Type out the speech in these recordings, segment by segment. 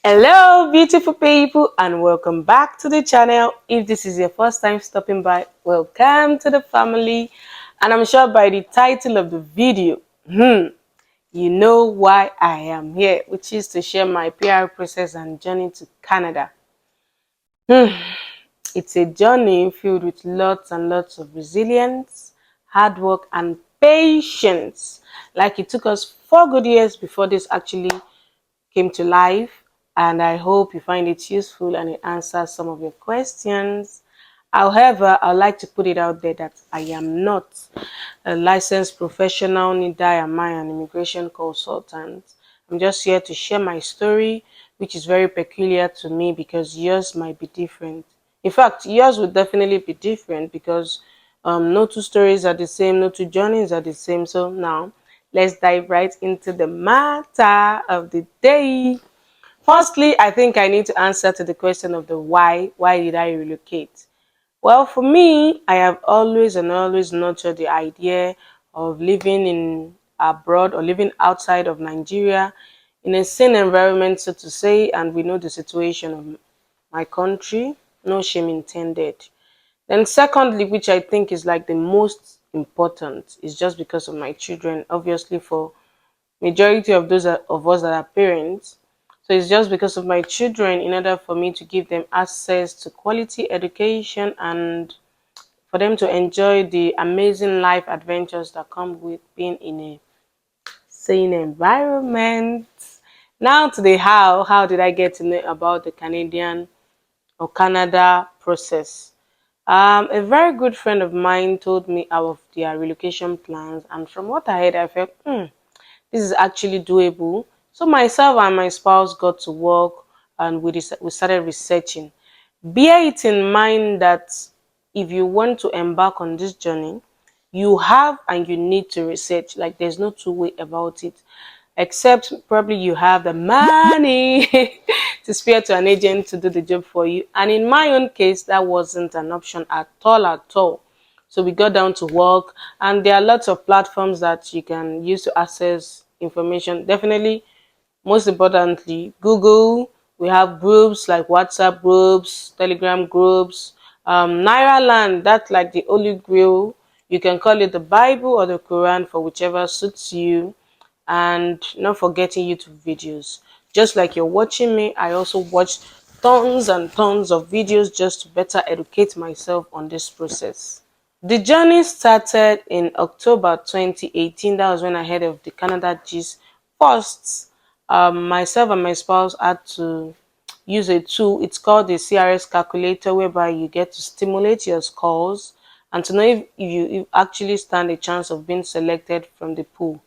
Hello beautiful people, and welcome back to the channel. If this is your first time stopping by, welcome to the family. And I'm sure by the title of the video, you know why I am here, which is to share my PR process and journey to Canada. It's a journey filled with lots and lots of resilience, hard work, and patience. Like, it took us 4 good years before this actually came to life, and I hope you find it useful and it answers some of your questions. However, I'd like to put it out there that I am not a licensed professional, neither am I an immigration consultant. I'm just here to share my story, which is very peculiar to me because yours might be different. In fact, yours would definitely be different because no two stories are the same, no two journeys are the same. So now, let's dive right into the matter of the day. Firstly, I think I need to answer to the question of the why. Why did I relocate? Well, for me, I have always and always nurtured the idea of living in abroad or living outside of Nigeria in a sane environment, so to say, and we know the situation of my country, no shame intended. Then secondly, which I think is like the most important, is just because of my children. Obviously, for majority of those of us that are parents, so it's just because of my children, in order for me to give them access to quality education and for them to enjoy the amazing life adventures that come with being in a sane environment. Now to the how did I get to know about the Canadian or Canada process? A very good friend of mine told me of their relocation plans, and from what I heard, I felt, this is actually doable. So myself and my spouse got to work, and we started researching. Bear it in mind that if you want to embark on this journey, you have and you need to research. Like, there's no two way about it, except probably you have the money to spare to an agent to do the job for you. And in my own case, that wasn't an option at all, at all. So we got down to work, and there are lots of platforms that you can use to access information. Definitely, most importantly, Google. We have groups like WhatsApp groups, Telegram groups, Naira Land. That's like the holy grail. You can call it the Bible or the Quran, for whichever suits you. And not forgetting YouTube videos. Just like you're watching me, I also watched tons and tons of videos just to better educate myself on this process. The journey started in October 2018. That was when I heard of the Canada Gist first. Myself and my spouse had to use a tool. It's called the CRS calculator, whereby you get to stimulate your scores and to know if you actually stand a chance of being selected from the pool.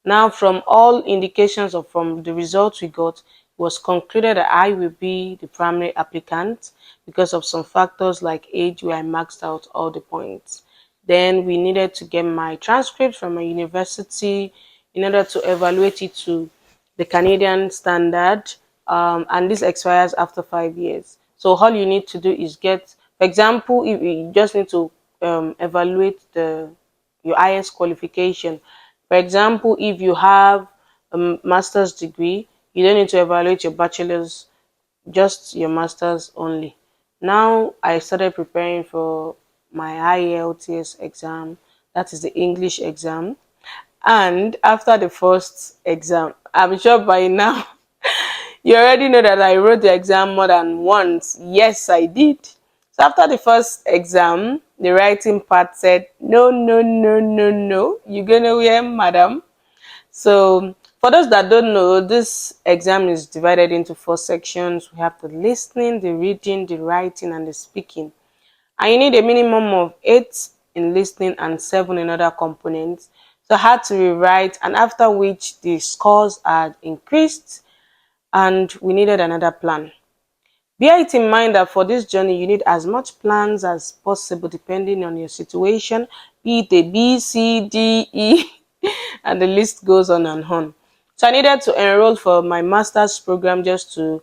Now, from all indications of from the results we got, it was concluded that I will be the primary applicant because of some factors like age, where I maxed out all the points. Then we needed to get my transcript from my university in order to evaluate it to the Canadian standard, and this expires after 5 years. So all you need to do is get, for example, if you just need to evaluate your highest qualification. For example, if you have a master's degree, you don't need to evaluate your bachelor's, just your master's only. Now I started preparing for my IELTS exam, that is the English exam. And after the first exam, I'm sure by now you already know that I wrote the exam more than once. Yes, I did. So after the first exam, the writing part said, no, no, no, no, no, you're gonna wear, madam. So for those that don't know, this exam is divided into 4 sections. We have the listening, the reading, the writing, and the speaking. And you need a minimum of 8 in listening and 7 in other components. So I had to rewrite, and after which the scores had increased and we needed another plan. Bear it in mind that for this journey, you need as much plans as possible depending on your situation, be it a B, C, D, E, and the list goes on and on. So I needed to enroll for my master's program just to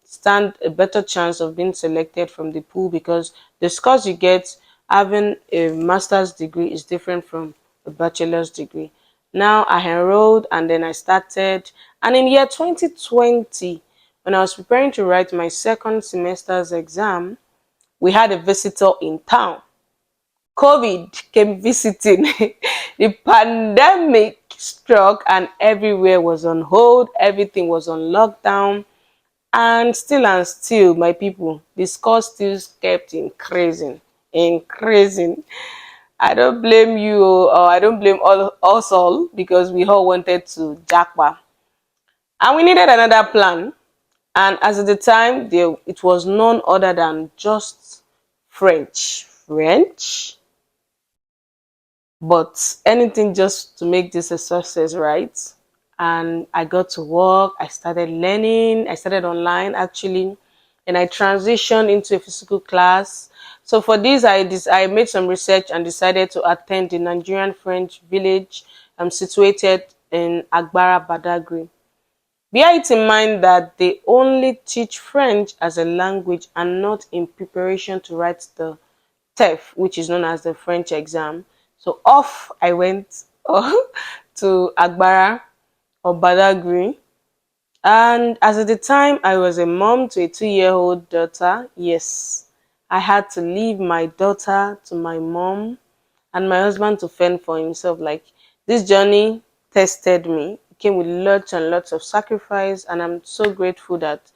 stand a better chance of being selected from the pool, because the scores you get having a master's degree is different from a bachelor's degree. Now I enrolled and then I started. And in year 2020, when I was preparing to write my second semester's exam, we had a visitor in town. COVID came visiting. The pandemic struck and everywhere was on hold. Everything was on lockdown. And still, my people, the score still kept increasing, increasing. I don't blame you, or I don't blame us all, because we all wanted to jackpot. And we needed another plan. And as at the time, it was none other than just French. French? But anything just to make this a success, right? And I got to work, I started learning, I started online actually, and I transitioned into a physical class. So for this, I made some research and decided to attend the Nigerian French village situated in Agbara Badagry. Bear it in mind that they only teach French as a language and not in preparation to write the TEF, which is known as the French exam. So off I went to Agbara or Badagry. And as at the time, I was a mom to a 2-year-old daughter. Yes, I had to leave my daughter to my mom and my husband to fend for himself. Like, this journey tested me. It came with lots and lots of sacrifice, and I'm so grateful that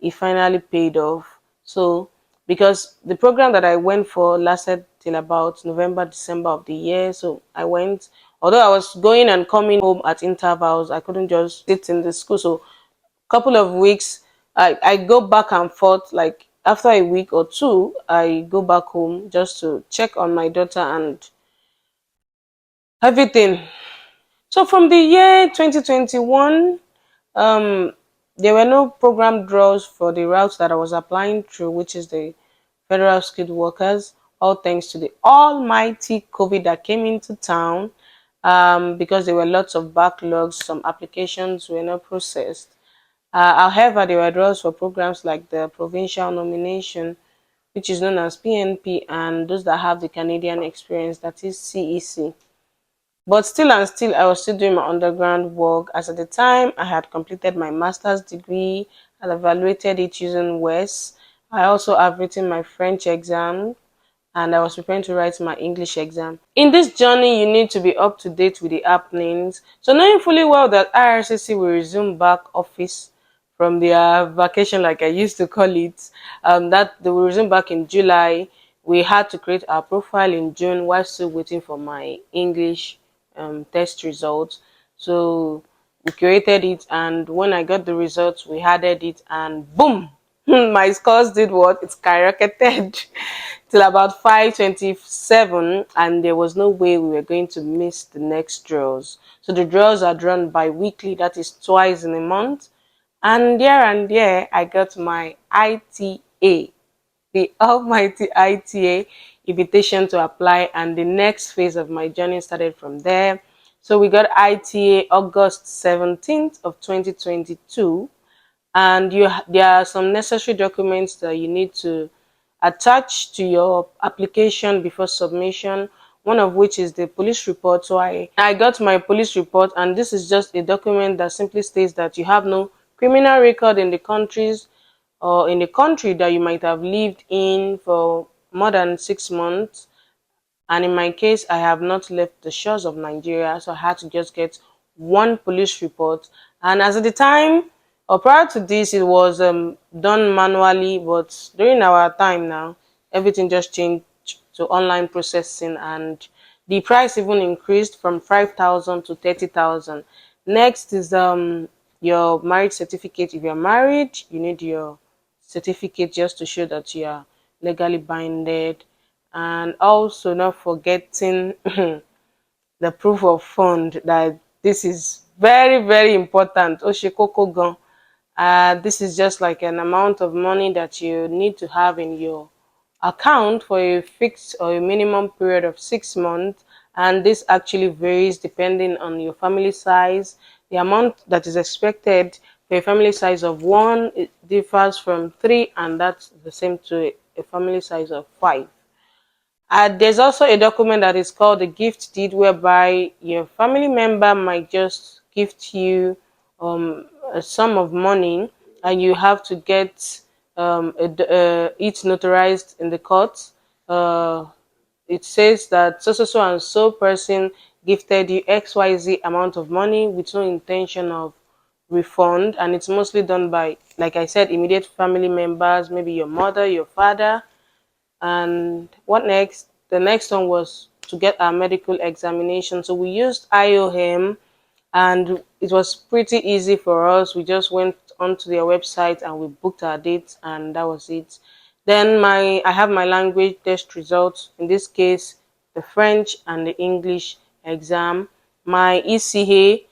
it finally paid off. So, because the program that I went for lasted till about November, December of the year. So I went, although I was going and coming home at intervals, I couldn't just sit in the school. So couple of weeks, I go back and forth. Like after a week or two, I go back home just to check on my daughter and everything. So from the year 2021, um, there were no program draws for the routes that I was applying through, which is the Federal Skilled Workers, all thanks to the almighty COVID that came into town, because there were lots of backlogs, some applications were not processed. However, there were draws for programs like the provincial nomination, which is known as PNP, and those that have the Canadian experience, that is CEC. But still, I was still doing my underground work, as at the time I had completed my master's degree. I evaluated it using WES. I also have written my French exam, and I was preparing to write my English exam. In this journey, you need to be up to date with the happenings. So knowing fully well that IRCC will resume back office from their vacation, like I used to call it, that they will resume back in July. We had to create our profile in June while still waiting for my English test results. So we created it, and when I got the results, we added it, and boom, my scores did what? It skyrocketed till about 527, and there was no way we were going to miss the next draws. So the draws are drawn bi-weekly, that is twice in a month. And there, I got my ITA, the almighty ITA invitation to apply, and the next phase of my journey started from there. So we got ITA August 17th of 2022, and there are some necessary documents that you need to attach to your application before submission, one of which is the police report. So I got my police report, and this is just a document that simply states that you have no criminal record in the countries or in the country that you might have lived in for more than 6 months. And in my case, I have not left the shores of Nigeria, so I had to just get one police report. And as at the time, or prior to this, it was done manually, but during our time now, everything just changed to online processing, and the price even increased from 5,000 to 30,000. Next is your marriage certificate. If you're married, you need your certificate just to show that you are legally binded, and also not forgetting the proof of fund, that this is very, very important. Oshikoko gan. This is just like an amount of money that you need to have in your account for a fixed or a minimum period of 6 months, and this actually varies depending on your family size. The amount that is expected for a family size of 1, it differs from 3, and that's the same to a family size of 5. There's also a document that is called the gift deed, whereby your family member might just gift you a sum of money, and you have to get it notarized in the court. Uh, it says that so so so and so person gifted you XYZ amount of money with no intention of refund, and it's mostly done by, like I said, immediate family members, maybe your mother, your father. And what next? The next one was to get our medical examination. So we used IOM, and it was pretty easy for us. We just went onto their website and we booked our dates, and that was it. Then I have my language test results, in this case the French and the English exam. My ECA,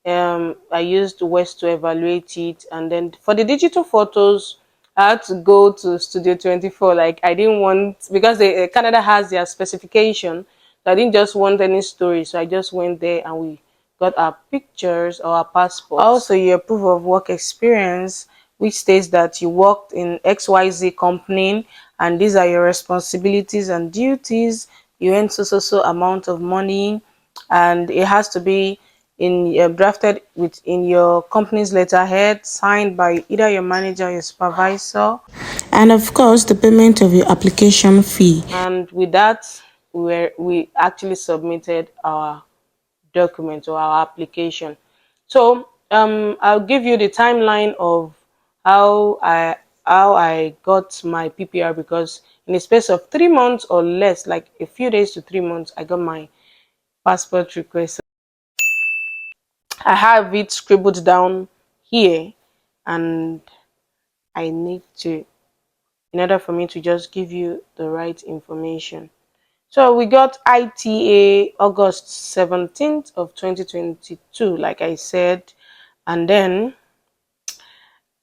I used West to evaluate it. And then for the digital photos, I had to go to Studio 24. Like, I didn't want, because Canada has their specification, so I didn't just want any story. So I just went there and we got our pictures or our passports. Also, your proof of work experience, which states that you worked in XYZ company and these are your responsibilities and duties. You earn so so so amount of money, and it has to be in drafted within your company's letterhead, signed by either your manager or your supervisor, And of course, the payment of your application fee. and with that we actually submitted our document or our application. So I'll give you the timeline of how I got my PPR, because in a space of 3 months or less, like a few days to 3 months, I got my passport request. I have it scribbled down here, and I need to, in order for me to just give you the right information. So we got ITA August 17th of 2022, like I said, and then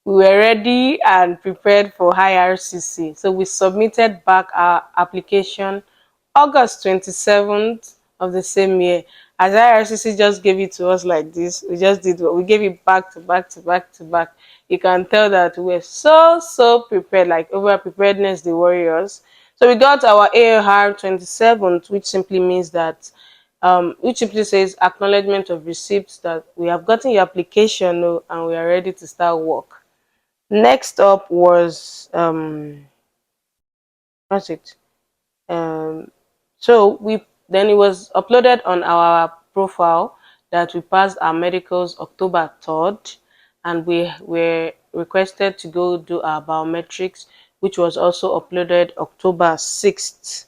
we were ready and prepared for IRCC. So we submitted back our application August 27th of the same year. As IRCC just gave it to us like this, we just did what we gave it back to back to back to back. You can tell that we're so prepared, like over preparedness, the warriors. So we got our AOR 27th, which simply means that which simply says acknowledgement of receipts, that we have gotten your application, oh, and we are ready to start work. Next up was what's it? Um, so we then it was uploaded on our profile that we passed our medicals October 3rd, and we were requested to go do our biometrics, which was also uploaded October 6th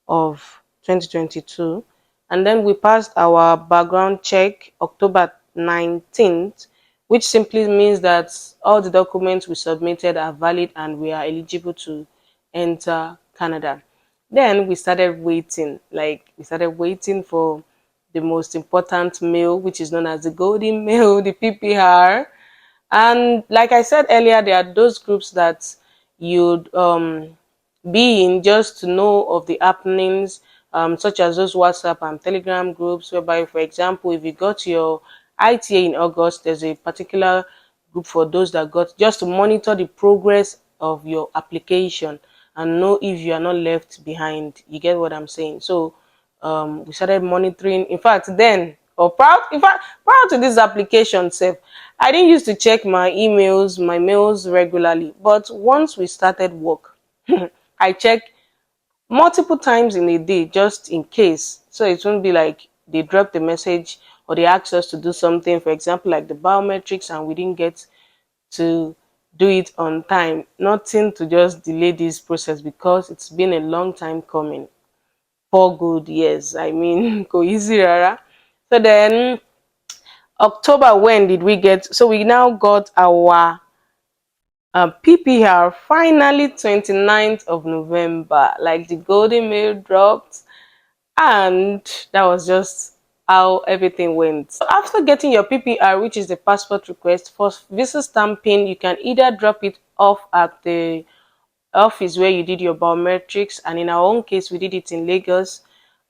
of 2022. And then we passed our background check October 19th, which simply means that all the documents we submitted are valid and we are eligible to enter Canada. Then we started waiting, like we started waiting for the most important mail, which is known as the golden mail, the PPR. And like I said earlier, there are those groups that you'd be in just to know of the happenings, such as those WhatsApp and Telegram groups, whereby, for example, if you got your ITA in August, there's a particular group for those that got, just to monitor the progress of your application and know if you are not left behind. You get what I'm saying? So we started monitoring. In fact, then, or proud, in fact, prior to this application self, I didn't used to check my emails, my mails regularly. But once we started work, I check multiple times in a day just in case. So it won't be like they dropped the message or they asked us to do something, for example, like the biometrics, and we didn't get to do it on time. Nothing to just delay this process, because it's been a long time coming. 4 good years. I mean, go easy, rara. So then October, when did we get? So we now got our PPR finally 29th of November, like the golden mail dropped, and that was just how everything went. So after getting your PPR, which is the passport request, for visa stamping, you can either drop it off at the office where you did your biometrics, and in our own case we did it in Lagos.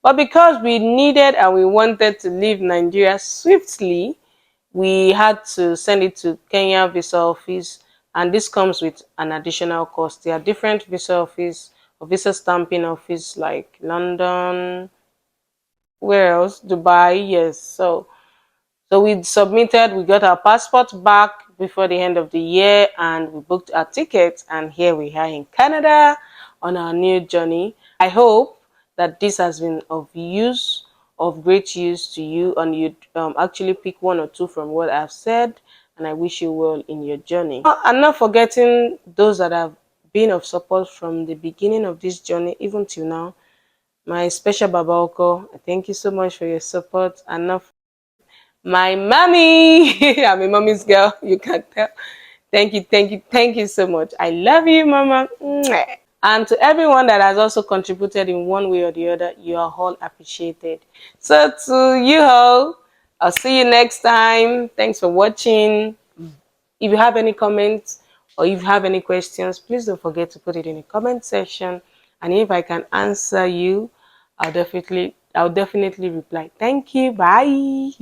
But because we needed and we wanted to leave Nigeria swiftly, we had to send it to Kenya visa office, and this comes with an additional cost. There are different visa office a visa stamping office like London, where else? Dubai, yes. So we submitted, we got our passport back before the end of the year, and we booked our tickets, and here we are in Canada on our new journey. I hope that this has been of great use to you, and you actually pick one or two from what I've said, and I wish you well in your journey. And not forgetting those that have been of support from the beginning of this journey, even till now. My special Baba Oko, thank you so much for your support, and not my mommy. I'm a mommy's girl, you can tell. Thank you so much. I love you, mama. Mwah. And to everyone that has also contributed in one way or the other, you are all appreciated. So to you all, I'll see you next time. Thanks for watching. If you have any comments or if you have any questions, please don't forget to put it in the comment section. And if I can answer you, I'll definitely reply. Thank you. Bye.